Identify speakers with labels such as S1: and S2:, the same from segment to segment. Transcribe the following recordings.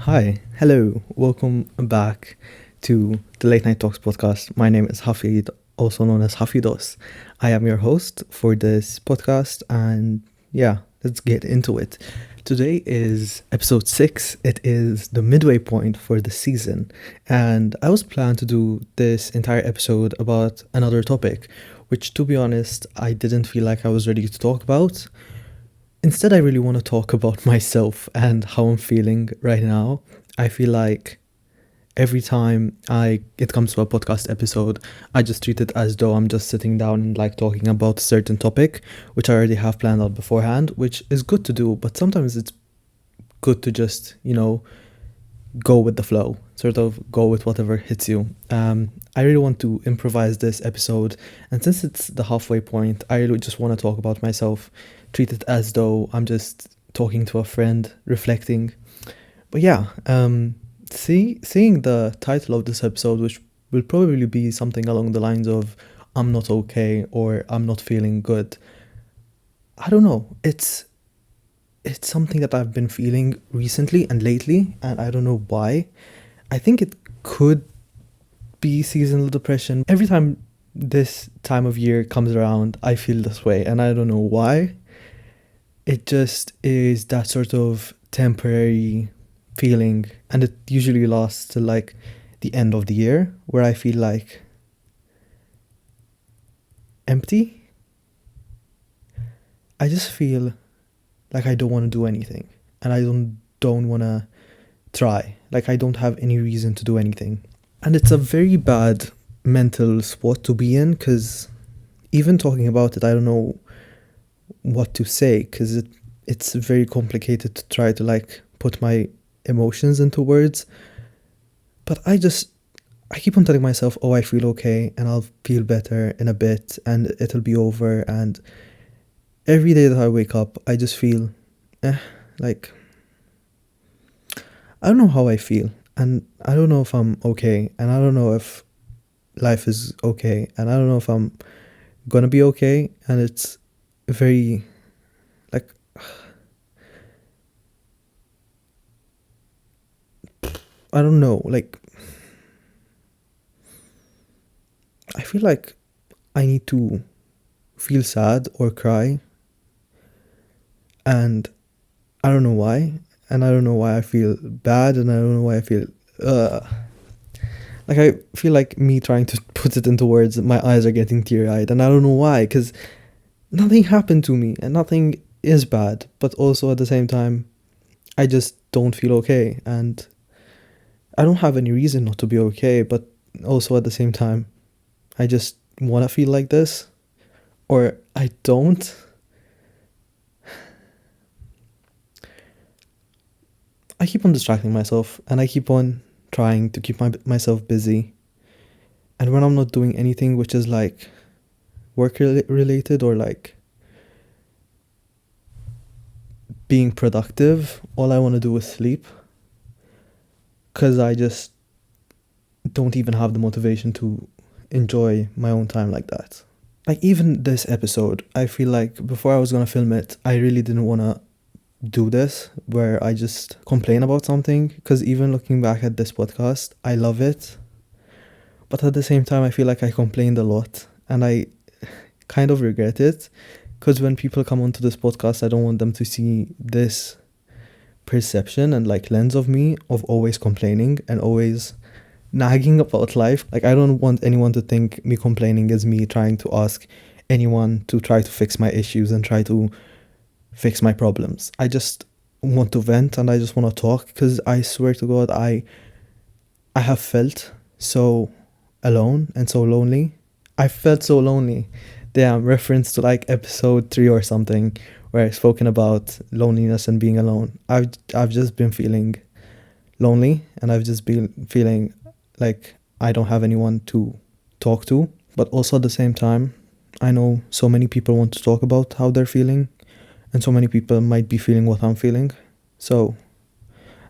S1: Hi, hello, welcome back to the Late Night Talks podcast. My name is Hafid, also known as Hafidos. I am your host for this podcast, and yeah, let's get into it. Today is episode 6. It is the midway point for the season, and I was planned to do this entire episode about another topic, which, to be honest, I didn't feel like I was ready to talk about. Instead, I really want to talk about myself and how I'm feeling right now. I feel like every time I it comes to a podcast episode, I just treat it as though I'm just sitting down and like talking about a certain topic, which I already have planned out beforehand, which is good to do, but sometimes it's good to just, go with the flow, sort of go with whatever hits you. I really want to improvise this episode, and since it's the halfway point, I really just want to talk about myself, treat it as though I'm just talking to a friend, reflecting. But yeah, seeing the title of this episode, which will probably be something along the lines of "I'm not okay" or "I'm not feeling good." I don't know. It's something that I've been feeling recently and lately, and I don't know why. I think it could be seasonal depression. Every time this time of year comes around, I feel this way, and I don't know why. It just is that sort of temporary feeling, and it usually lasts till like the end of the year, where I feel like empty. I just feel like I don't want to do anything, and I don't want to try. Like I don't have any reason to do anything. And it's a very bad mental spot to be in, because even talking about it, I don't know what to say, because it's very complicated to try to like put my emotions into words. But I keep on telling myself, oh, I feel okay and I'll feel better in a bit and it'll be over. And every day that I wake up, I just feel like I don't know how I feel, and I don't know if I'm okay, and I don't know if life is okay, and I don't know if I'm gonna be okay. And it's very like I don't know, like I feel like I need to feel sad or cry, and I don't know why, and I don't know why I feel bad, and I don't know why I feel uh like I feel like me trying to put it into words, my eyes are getting teary-eyed, and I don't know why, because nothing happened to me and nothing is bad, but also at the same time I just don't feel okay, and I don't have any reason not to be okay, but also at the same time I just want to feel like this, or I don't. I keep on distracting myself, and I keep on trying to keep myself busy, and when I'm not doing anything which is like work related or like being productive, all I want to do is sleep, because I just don't even have the motivation to enjoy my own time like that. Like even this episode, I feel like before I was gonna film it, I really didn't wanna do this where I just complain about something, because even looking back at this podcast, I love it. But at the same time, I feel like I complained a lot and I kind of regret it, because when people come onto this podcast, I don't want them to see this perception and like lens of me of always complaining and always nagging about life. Like I don't want anyone to think me complaining is me trying to ask anyone to try to fix my issues and try to fix my problems. I just want to vent and I just want to talk, because I swear to God, I have felt so alone and so lonely. I felt so lonely. Damn, reference to like episode 3 or something, where I've spoken about loneliness and being alone. I've just been feeling lonely, and I've just been feeling like I don't have anyone to talk to. But also at the same time, I know so many people want to talk about how they're feeling, and so many people might be feeling what I'm feeling. So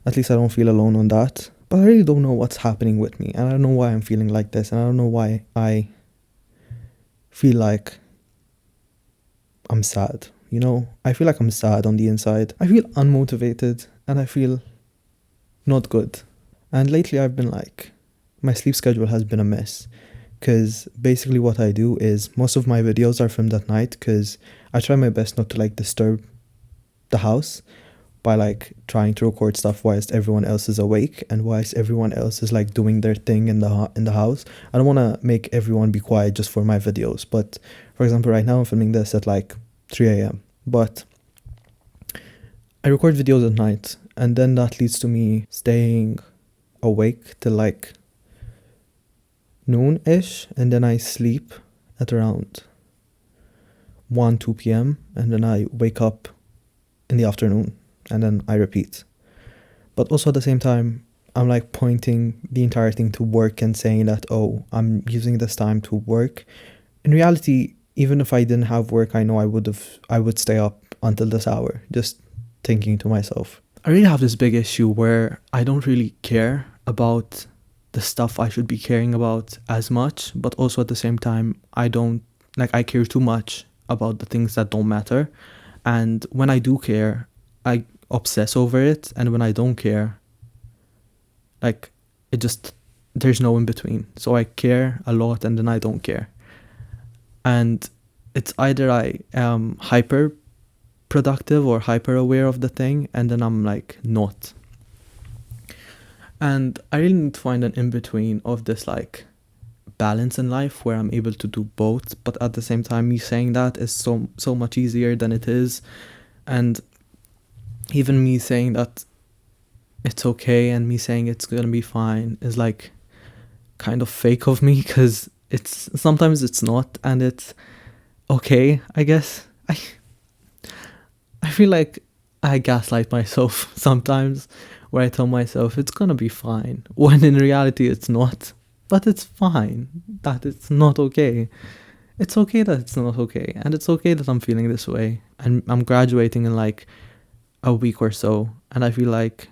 S1: at least I don't feel alone on that. But I really don't know what's happening with me, and I don't know why I'm feeling like this, and I don't know why I feel like I'm sad. I feel like I'm sad on the inside. I feel unmotivated, and I feel not good. And lately I've been like, my sleep schedule has been a mess. Because basically what I do is most of my videos are filmed at night because I try my best not to like disturb the house by like trying to record stuff whilst everyone else is awake and whilst everyone else is like doing their thing in the house. I don't want to make everyone be quiet just for my videos. But for example, right now I'm filming this at like 3 a.m. But I record videos at night, and then that leads to me staying awake till like noon-ish, and then I sleep at around 1, 2 p.m. and then I wake up in the afternoon and then I repeat. But also at the same time, I'm like pointing the entire thing to work and saying that, oh, I'm using this time to work. In reality, even if I didn't have work, I know I would stay up until this hour, just thinking to myself. I really have this big issue where I don't really care about the stuff I should be caring about as much, but also at the same time, I care too much about the things that don't matter. And when I do care, I obsess over it. And when I don't care, like, there's no in between. So I care a lot and then I don't care. And it's either I am hyper productive or hyper aware of the thing, and then I'm like not. And I really need to find an in-between of this like balance in life where I'm able to do both, but at the same time me saying that is so much easier than it is. And even me saying that it's okay and me saying it's gonna be fine is like kind of fake of me, because sometimes it's not, and it's okay, I guess. I feel like I gaslight myself sometimes, where I tell myself it's gonna be fine, when in reality it's not. But it's fine that it's not okay. It's okay that it's not okay, and it's okay that I'm feeling this way. And I'm graduating in like a week or so, and I feel like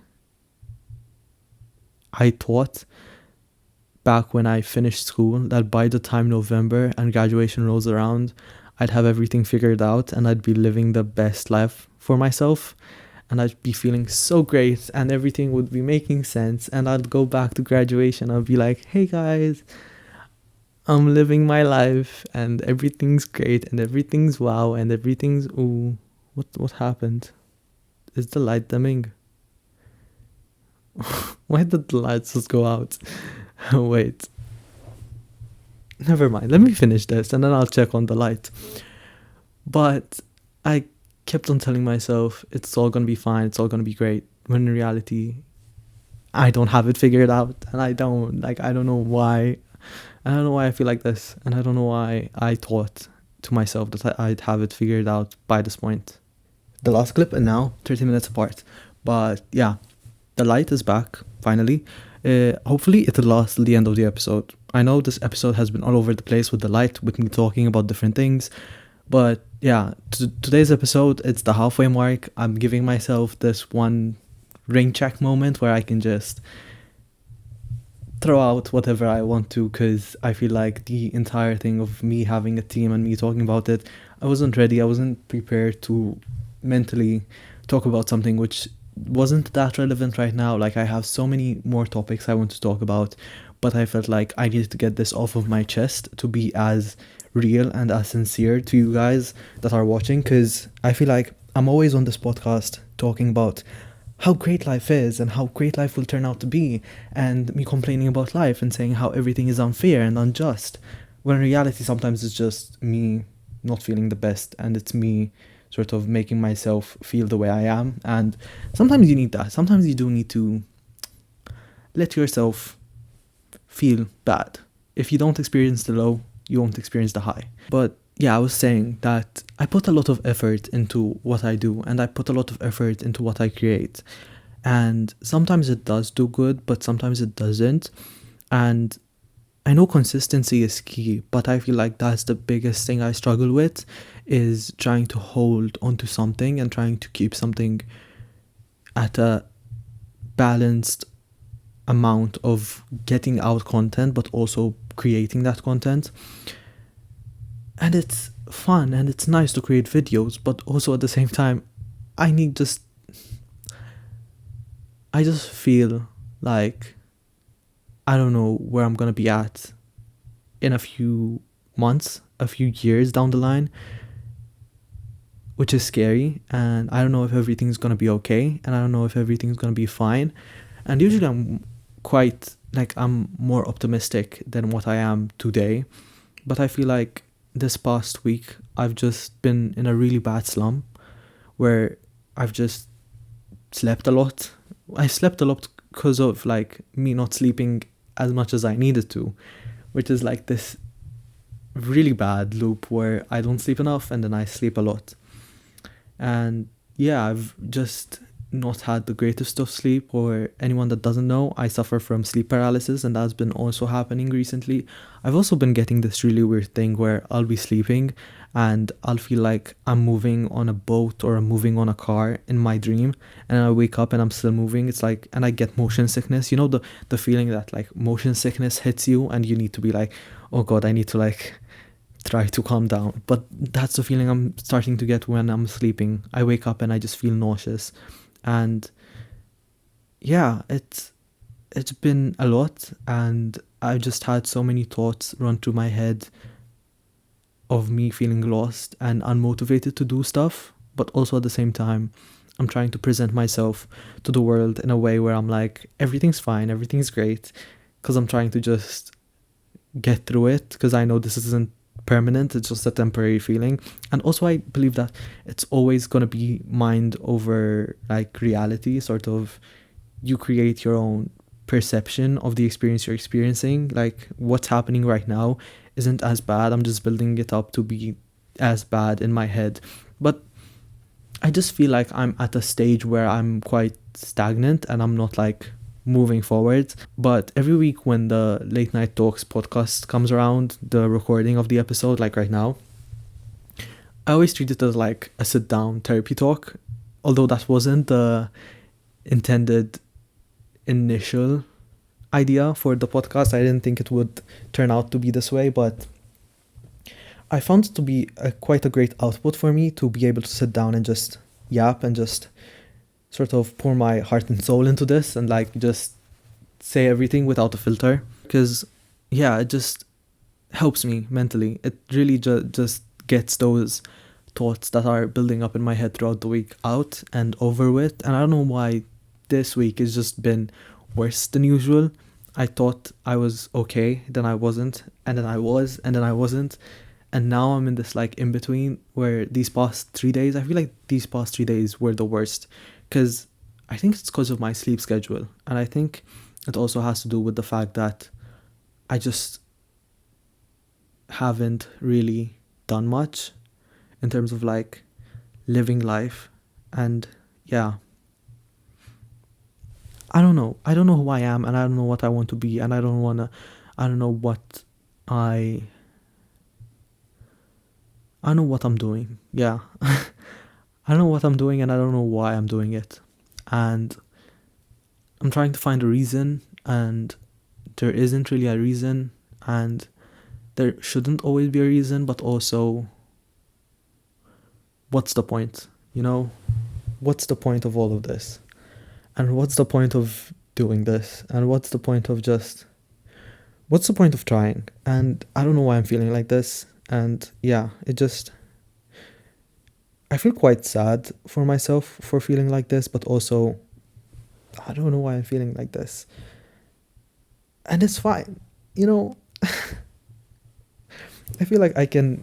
S1: I thought back when I finished school that by the time November and graduation rolls around, I'd have everything figured out and I'd be living the best life for myself, and I'd be feeling so great and everything would be making sense, and I'd go back to graduation. I'd be like, hey guys, I'm living my life and everything's great and everything's wow and everything's ooh. What happened? Is the light dimming? Why did the lights just go out? Wait. Never mind. Let me finish this and then I'll check on the light. But I kept on telling myself it's all gonna be fine, it's all gonna be great, when in reality I don't have it figured out, and I don't know why. I don't know why I feel like this, and I don't know why I thought to myself that I'd have it figured out by this point. The last clip and now 30 minutes apart, but yeah, the light is back finally. Hopefully it'll last till the end of the episode. I know this episode has been all over the place with the light, with me talking about different things. But yeah, today's episode, it's the halfway mark. I'm giving myself this one rain check moment where I can just throw out whatever I want to, because I feel like the entire thing of me having a team and me talking about it, I wasn't ready. I wasn't prepared to mentally talk about something which wasn't that relevant right now. Like, I have so many more topics I want to talk about, but I felt like I needed to get this off of my chest to be as real and as sincere to you guys that are watching, because I feel like I'm always on this podcast talking about how great life is and how great life will turn out to be, and me complaining about life and saying how everything is unfair and unjust, when in reality sometimes it's just me not feeling the best, and it's me sort of making myself feel the way I am. And sometimes you need that. Sometimes you do need to let yourself feel bad. If you don't experience the low, you won't experience the high. But yeah, I was saying that I put a lot of effort into what I do, and I put a lot of effort into what I create. And sometimes it does do good, but sometimes it doesn't. And I know consistency is key, but I feel like that's the biggest thing I struggle with, is trying to hold onto something and trying to keep something at a balanced amount of getting out content, but also creating that content. And it's fun and it's nice to create videos, but also at the same time, I I just feel like I don't know where I'm gonna be at in a few months, a few years down the line, which is scary. And I don't know if everything's gonna be okay, and I don't know if everything's gonna be fine. And usually I'm more optimistic than what I am today. But I feel like this past week I've just been in a really bad slump where I've just slept a lot. I slept a lot because of like me not sleeping as much as I needed to, which is like this really bad loop where I don't sleep enough and then I sleep a lot. And yeah, I've just not had the greatest of sleep. Or anyone that doesn't know, I suffer from sleep paralysis, and that's been also happening recently. I've also been getting this really weird thing where I'll be sleeping and I'll feel like I'm moving on a boat or I'm moving on a car in my dream, and I wake up and I'm still moving. It's like, and I get motion sickness. You know, the feeling that like motion sickness hits you and you need to be like, oh god, I need to like try to calm down. But that's the feeling I'm starting to get when I'm sleeping. I wake up and I just feel nauseous. And yeah, it's been a lot, and I've just had so many thoughts run through my head of me feeling lost and unmotivated to do stuff. But also at the same time, I'm trying to present myself to the world in a way where I'm like, everything's fine, everything's great, because I'm trying to just get through it, because I know this isn't permanent, it's just a temporary feeling. And also I believe that it's always going to be mind over like reality, sort of. You create your own perception of the experience you're experiencing. Like what's happening right now isn't as bad, I'm just building it up to be as bad in my head. But I just feel like I'm at a stage where I'm quite stagnant and I'm not like moving forward. But every week when the Late Night Talks podcast comes around, the recording of the episode, like right now, I always treat it as like a sit down therapy talk, although that wasn't the intended initial idea for the podcast. I didn't think it would turn out to be this way, but I found it to be quite a great output for me to be able to sit down and just yap and just sort of pour my heart and soul into this and like just say everything without a filter. Because yeah, it just helps me mentally. It really just gets those thoughts that are building up in my head throughout the week out and over with. And I don't know why this week has just been worse than usual. I thought I was okay, then I wasn't, and then I was, and then I wasn't. And now I'm in this like in between where these past 3 days, I feel like these past 3 days were the worst, because I think it's because of my sleep schedule. And I think it also has to do with the fact that I just haven't really done much in terms of like living life. And yeah, I don't know who I am, and I don't know what I want to be, and I don't know what I know what I'm doing. Yeah. I don't know what I'm doing, and I don't know why I'm doing it. And I'm trying to find a reason, and there isn't really a reason, and there shouldn't always be a reason, but also, what's the point? You know? What's the point of all of this? And what's the point of doing this? And what's the point of trying? And I don't know why I'm feeling like this. And yeah, I feel quite sad for myself for feeling like this, but also I don't know why I'm feeling like this. And it's fine. You know, I feel like I can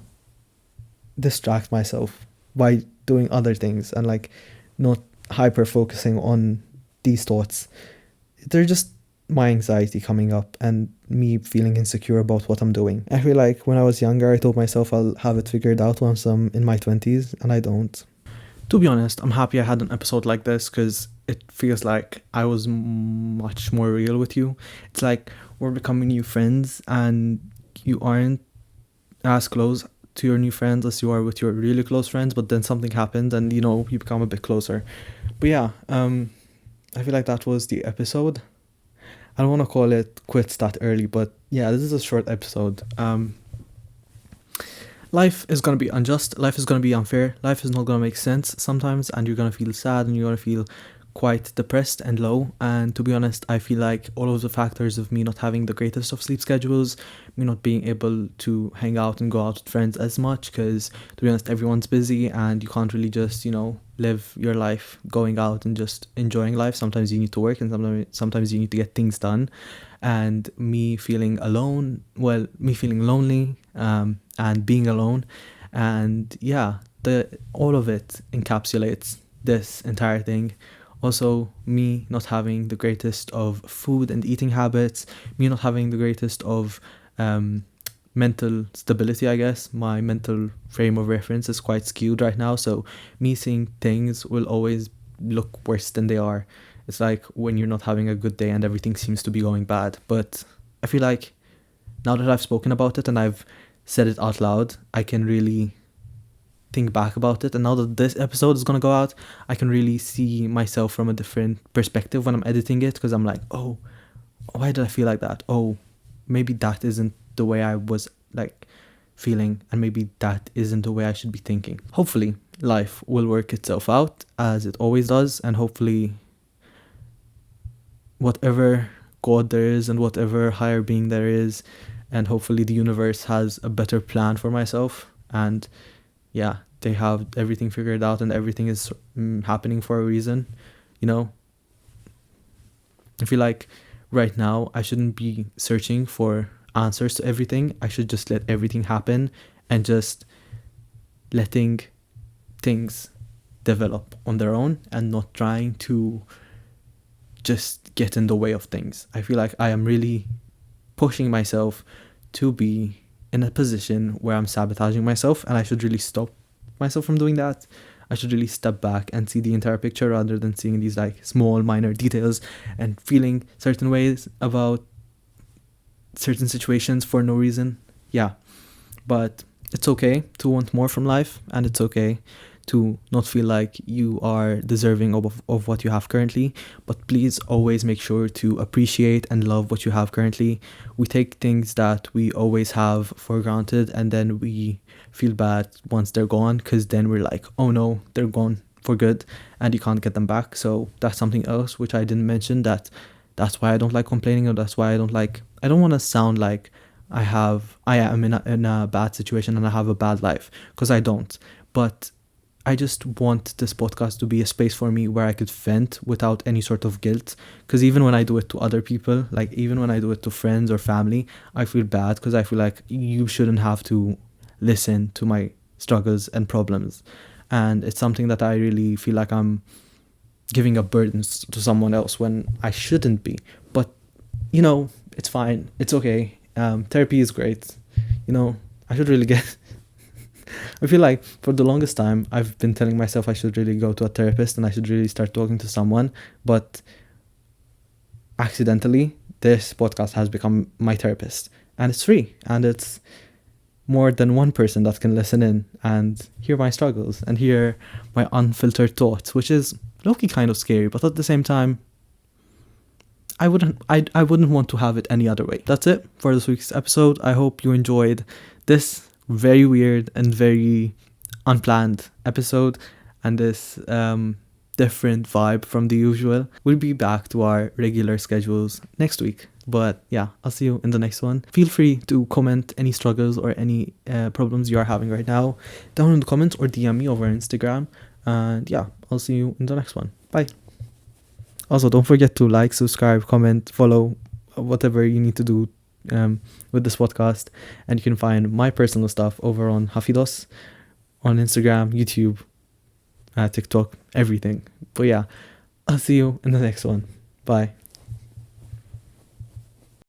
S1: distract myself by doing other things and like not hyper focusing on these thoughts. They're just my anxiety coming up and me feeling insecure about what I'm doing. I feel like when I was younger, I told myself I'll have it figured out once I'm in my 20s, and I don't. To be honest, I'm happy I had an episode like this, because it feels like I was much more real with you. It's like we're becoming new friends, and you aren't as close to your new friends as you are with your really close friends, but then something happens and you become a bit closer. But yeah, I feel like that was the episode. I don't want to call it quits that early, but yeah, this is a short episode. Life is going to be unjust. Life is going to be unfair. Life is not going to make sense sometimes, and you're going to feel sad and you're going to feel quite depressed and low. And to be honest, I feel like all of the factors of me not having the greatest of sleep schedules, me not being able to hang out and go out with friends as much, because to be honest, everyone's busy and you can't really just, live your life going out and just enjoying life. Sometimes you need to work and sometimes you need to get things done. And me feeling alone, me feeling lonely, and being alone. And yeah, all of it encapsulates this entire thing. Also, me not having the greatest of food and eating habits, me not having the greatest of mental stability, I guess. My mental frame of reference is quite skewed right now, so me seeing things will always look worse than they are. It's like when you're not having a good day and everything seems to be going bad. But I feel like now that I've spoken about it and I've said it out loud, I can really think back about it. And now that this episode is going to go out, I can really see myself from a different perspective when I'm editing it, because I'm like, oh, why did I feel like that? Oh, maybe that isn't the way I was like feeling, and maybe that isn't the way I should be thinking. Hopefully life will work itself out as it always does, and hopefully whatever God there is and whatever higher being there is, and hopefully the universe has a better plan for myself, and yeah, they have everything figured out and everything is happening for a reason. I feel like right now I shouldn't be searching for answers to everything. I should just let everything happen and just letting things develop on their own and not trying to just get in the way of things. I feel like I am really pushing myself to be in a position where I'm sabotaging myself, and I should really stop myself from doing that. I should really step back and see the entire picture rather than seeing these like small minor details and feeling certain ways about certain situations for no reason. Yeah, but it's okay to want more from life, and it's okay to not feel like you are deserving of what you have currently, but please always make sure to appreciate and love what you have currently. We take things that we always have for granted, and then we feel bad once they're gone, because then we're like, oh no, they're gone for good and you can't get them back. So that's something else which I didn't mention, that's why I don't like complaining, or that's why I don't want to sound like I am in a bad situation and I have a bad life, because I don't. But I just want this podcast to be a space for me where I could vent without any sort of guilt. Because even when I do it to other people, like even when I do it to friends or family, I feel bad, because I feel like you shouldn't have to listen to my struggles and problems. And it's something that I really feel like I'm giving up burdens to someone else when I shouldn't be. But, it's fine. It's okay. Therapy is great. I should really get... I feel like for the longest time, I've been telling myself I should really go to a therapist and I should really start talking to someone. But accidentally, this podcast has become my therapist. And it's free. And it's more than one person that can listen in and hear my struggles and hear my unfiltered thoughts, which is low-key kind of scary. But at the same time, I wouldn't want to have it any other way. That's it for this week's episode. I hope you enjoyed this very weird and very unplanned episode and this different vibe from the usual. We'll be back to our regular schedules next week. But yeah, I'll see you in the next one. Feel free to comment any struggles or any problems you are having right now down in the comments, or DM me over Instagram. And yeah, I'll see you in the next one. Bye. Also, don't forget to like, subscribe, comment, follow, whatever you need to do with this podcast. And you can find my personal stuff over on Hafidos, on Instagram, YouTube, TikTok, everything. But yeah, I'll see you in the next one. Bye.